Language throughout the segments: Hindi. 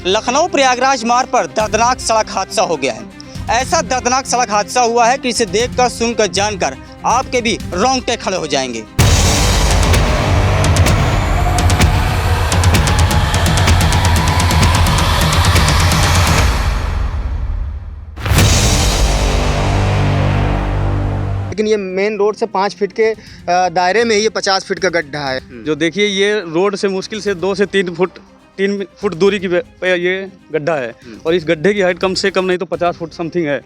लखनऊ प्रयागराज मार्ग पर दर्दनाक सड़क हादसा हो गया है। ऐसा दर्दनाक सड़क हादसा हुआ है कि इसे देखकर, सुनकर, जानकर आपके भी रोंगटे खड़े हो जाएंगे। लेकिन ये मेन रोड से 5 फीट के दायरे में ही ये 50 फीट का गड्ढा है। जो देखिए ये रोड से मुश्किल से 2 से 3 फुट दूरी की पे ये गड्ढा है और इस गड्ढे की हाइट कम से कम नहीं तो 50 फुट समथिंग है।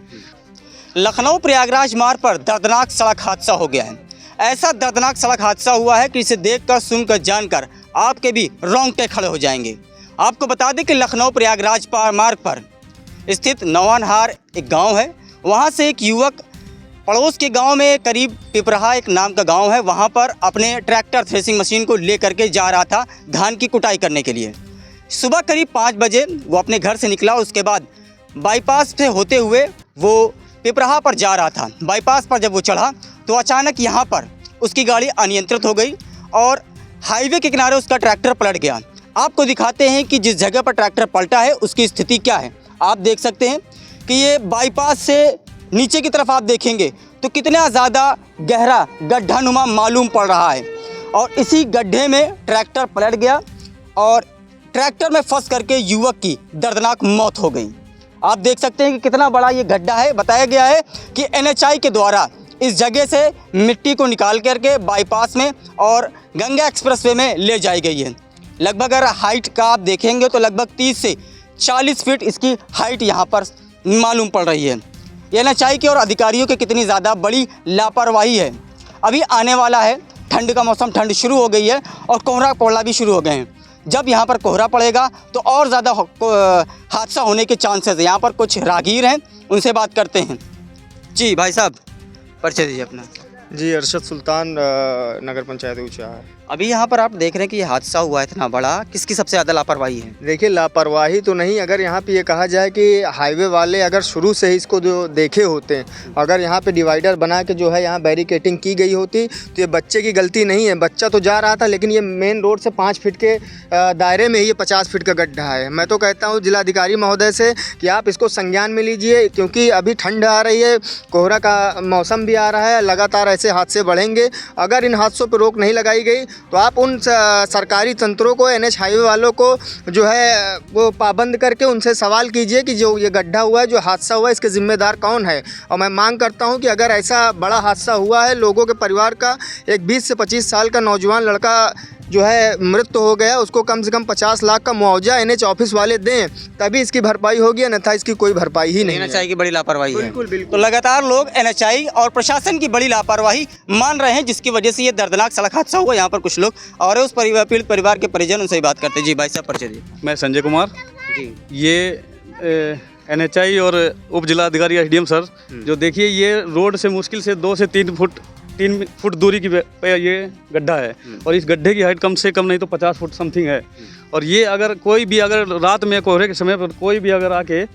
लखनऊ प्रयागराज मार्ग पर दर्दनाक सड़क हादसा हो गया है। ऐसा दर्दनाक सड़क हादसा हुआ है कि इसे देखकर, सुनकर, जानकर आपके भी रोंगटे खड़े हो जाएंगे। आपको बता दें कि लखनऊ प्रयागराज मार्ग पर स्थित नवानहार एक गाँव है। वहाँ से एक युवक पड़ोस के गांव में करीब पिपराहा एक नाम का गांव है, वहां पर अपने ट्रैक्टर थ्रेसिंग मशीन को लेकर के जा रहा था धान की कुटाई करने के लिए। सुबह करीब 5 बजे वो अपने घर से निकला। उसके बाद बाईपास से होते हुए वो पिपराहा पर जा रहा था। बाईपास पर जब वो चढ़ा तो अचानक यहाँ पर उसकी गाड़ी अनियंत्रित हो गई और हाईवे के किनारे उसका ट्रैक्टर पलट गया। आपको दिखाते हैं कि जिस जगह पर ट्रैक्टर पलटा है उसकी स्थिति क्या है। आप देख सकते हैं कि ये बाईपास से नीचे की तरफ आप देखेंगे तो कितना ज़्यादा गहरा गड्ढानुमा मालूम पड़ रहा है और इसी गड्ढे में ट्रैक्टर पलट गया और ट्रैक्टर में फंस करके युवक की दर्दनाक मौत हो गई। आप देख सकते हैं कि कितना बड़ा ये गड्ढा है। बताया गया है कि NHAI के द्वारा इस जगह से मिट्टी को निकाल करके बाईपास में और गंगा एक्सप्रेसवे में ले जाई गई है। लगभग अगर हाइट का आप देखेंगे तो लगभग 30 से 40 फीट इसकी हाइट यहाँ पर मालूम पड़ रही है। NHAI के और अधिकारियों की कितनी ज़्यादा बड़ी लापरवाही है। अभी आने वाला है ठंड का मौसम, ठंड शुरू हो गई है और कोहरा पड़ना भी शुरू हो गए हैं। जब यहाँ पर कोहरा पड़ेगा तो और ज़्यादा हादसा होने के चांसेस है। यहाँ पर कुछ राहगीर हैं, उनसे बात करते हैं। जी भाई साहब, परिचय दीजिए अपना। जी, अरशद सुल्तान, नगर पंचायत ऊंचा। अभी यहाँ पर आप देख रहे हैं कि ये हादसा हुआ है इतना बड़ा, किसकी सबसे ज़्यादा लापरवाही है? देखिए, लापरवाही तो नहीं, अगर यहाँ पे ये कहा जाए कि हाईवे वाले अगर शुरू से ही इसको जो देखे होते हैं, अगर यहाँ पे डिवाइडर बना के जो है यहाँ बैरिकेटिंग की गई होती तो ये बच्चे की गलती नहीं है। बच्चा तो जा रहा था, लेकिन ये मेन रोड से 5 फीट के दायरे में ही ये 50 फीट का गड्ढा है। मैं तो कहता हूँ जिलाधिकारी महोदय से कि आप इसको संज्ञान में लीजिए, क्योंकि अभी ठंड आ रही है, कोहरा का मौसम भी आ रहा है, लगातार ऐसे हादसे बढ़ेंगे। अगर इन हादसों पर रोक नहीं लगाई गई तो आप उन सरकारी तंत्रों को, NH हाईवे वालों को जो है वो पाबंद करके उनसे सवाल कीजिए कि जो ये गड्ढा हुआ है, जो हादसा हुआ है, इसके ज़िम्मेदार कौन है। और मैं मांग करता हूं कि अगर ऐसा बड़ा हादसा हुआ है, लोगों के परिवार का एक 20 से 25 साल का नौजवान लड़का जो है मृत्यु हो गया, उसको कम से कम 50 लाख का मुआवजा NH ऑफिस वाले दें, तभी इसकी भरपाई होगी, अन्यथा इसकी कोई भरपाई ही नहीं है। NHAI की बड़ी लापरवाही है। बिल्कुल बिल्कुल। तो लगातार लोग NHAI और प्रशासन की बड़ी लापरवाही मान रहे हैं, जिसकी वजह से ये दर्दनाक सड़क हादसा हुआ। यहाँ पर कुछ लोग और उस पीड़ित परिवार के परिजन, उनसे बात करते हैं। जी भाई साहब, परिचय दीजिए। मैं संजय कुमार जी। ये NHAI और उप जिलाधिकारी SDM सर, जो देखिए ये रोड से मुश्किल से 2 से 3 फुट दूरी की पे ये गड्ढा है और इस गड्ढे की हाइट कम से कम नहीं तो 50 फुट समथिंग है। और ये अगर कोई भी अगर रात में कोहरे के समय पर कोई भी अगर आके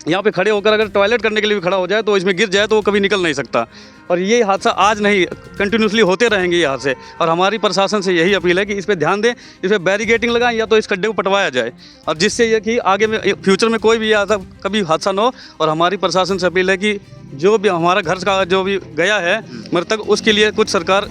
यहाँ पे खड़े होकर अगर टॉयलेट करने के लिए भी खड़ा हो जाए तो इसमें गिर जाए तो वो कभी निकल नहीं सकता। और ये हादसा आज नहीं, कंटिन्यूसली होते रहेंगे ये हादसे। और हमारी प्रशासन से यही अपील है कि इस पर ध्यान दें, इस पर बैरिकेटिंग लगाएं या तो इस गड्ढे को पटवाया जाए, और जिससे ये कि आगे में फ्यूचर में कोई भी ऐसा कभी हादसा न हो। और हमारी प्रशासन से अपील है कि जो भी हमारा घर का जो भी गया है मृतक, उसके लिए कुछ सरकार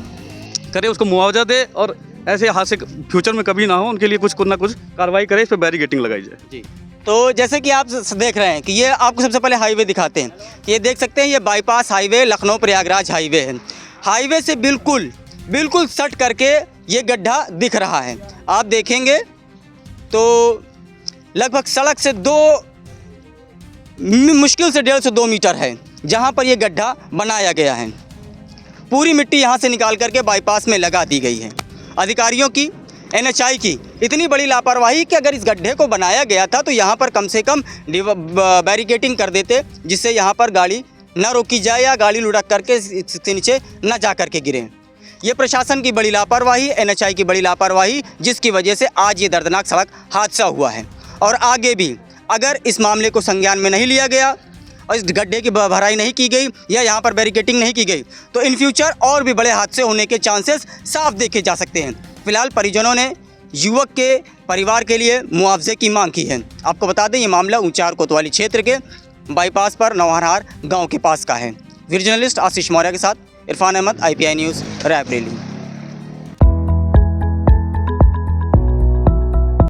करे, उसको मुआवजा दे और ऐसे हादसे फ्यूचर में कभी ना हो, उनके लिए कुछ ना कुछ कार्रवाई करे, इस पर बैरिकेटिंग लगाई जाए। जी, तो जैसे कि आप देख रहे हैं कि ये आपको सबसे पहले हाईवे दिखाते हैं। ये देख सकते हैं, ये bypass highway Lucknow Prayagraj highway है। हाईवे से बिल्कुल सट करके ये गड्ढा दिख रहा है। आप देखेंगे तो लगभग सड़क से मुश्किल से 1.5 से 2 मीटर है जहाँ पर ये गड्ढा बनाया गया है। पूरी मिट्टी यहाँ से निकाल करके बाईपास में लगा दी गई है। अधिकारियों की, NHAI की इतनी बड़ी लापरवाही कि अगर इस गड्ढे को बनाया गया था तो यहाँ पर कम से कम बैरिकेटिंग कर देते, जिससे यहाँ पर गाड़ी न रोकी जाए या गाड़ी लुढ़क करके इसके नीचे न जा करके गिरे। ये प्रशासन की बड़ी लापरवाही, NHAI की बड़ी लापरवाही, जिसकी वजह से आज ये दर्दनाक सड़क हादसा हुआ है। और आगे भी अगर इस मामले को संज्ञान में नहीं लिया गया और इस गड्ढे की भराई नहीं की गई या यहाँ पर बैरिकेटिंग नहीं की गई तो इन फ्यूचर और भी बड़े हादसे होने के चांसेस साफ देखे जा सकते हैं। फिलहाल परिजनों ने युवक के परिवार के लिए मुआवजे की मांग की है। आपको बता दें ये मामला ऊंचार कोतवाली क्षेत्र के बाईपास पर नौहरहार गांव के पास का है। वीडियो जर्नलिस्ट आशीष मौर्य के साथ इरफान अहमद, IPI न्यूज़, रायबरेली।